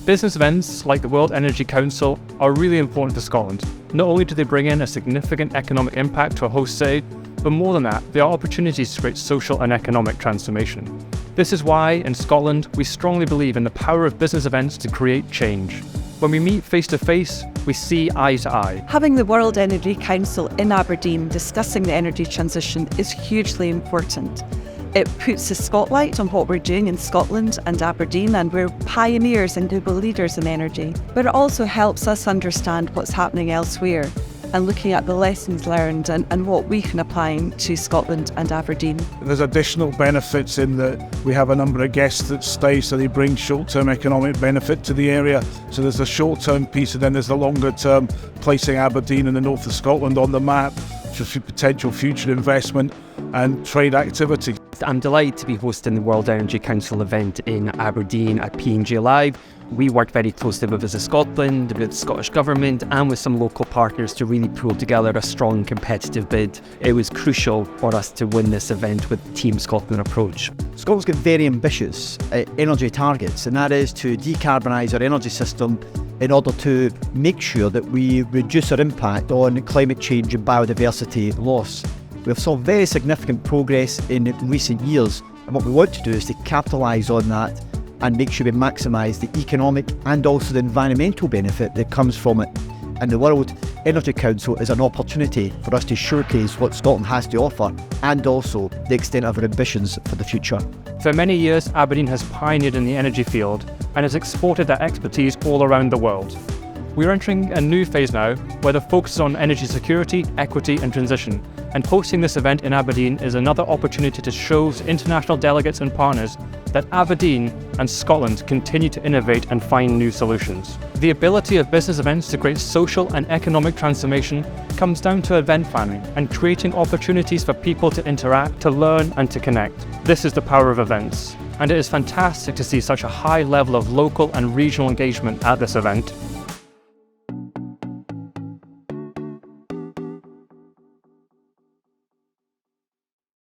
Business events like the World Energy Council are really important to Scotland. Not only do they bring in a significant economic impact to a host city, but more than that, they are opportunities to create social and economic transformation. This is why, in Scotland, we strongly believe in the power of business events to create change. When we meet face to face, we see eye to eye. Having the World Energy Council in Aberdeen discussing the energy transition is hugely important. It puts the spotlight on what we're doing in Scotland and Aberdeen, and we're pioneers and global leaders in energy. But it also helps us understand what's happening elsewhere and looking at the lessons learned and what we can apply to Scotland and Aberdeen. There's additional benefits in that we have a number of guests that stay, so they bring short-term economic benefit to the area. So there's a short-term piece, and then there's the longer-term, placing Aberdeen in the north of Scotland on the map for potential future investment and trade activity. I'm delighted to be hosting the World Energy Council event in Aberdeen at P&G Live. We work very closely with VisitScotland, with the Scottish Government and with some local partners to really pull together a strong competitive bid. It was crucial for us to win this event with the Team Scotland approach. Scotland's got very ambitious energy targets, and that is to decarbonise our energy system in order to make sure that we reduce our impact on climate change and biodiversity loss. We've saw very significant progress in recent years, and what we want to do is to capitalise on that and make sure we maximise the economic and also the environmental benefit that comes from it. And the World Energy Council is an opportunity for us to showcase what Scotland has to offer and also the extent of our ambitions for the future. For many years, Aberdeen has pioneered in the energy field and has exported that expertise all around the world. We're entering a new phase now where the focus is on energy security, equity and transition. And hosting this event in Aberdeen is another opportunity to show to international delegates and partners that Aberdeen and Scotland continue to innovate and find new solutions. The ability of business events to create social and economic transformation comes down to event planning and creating opportunities for people to interact, to learn and to connect. This is the power of events, and it is fantastic to see such a high level of local and regional engagement at this event.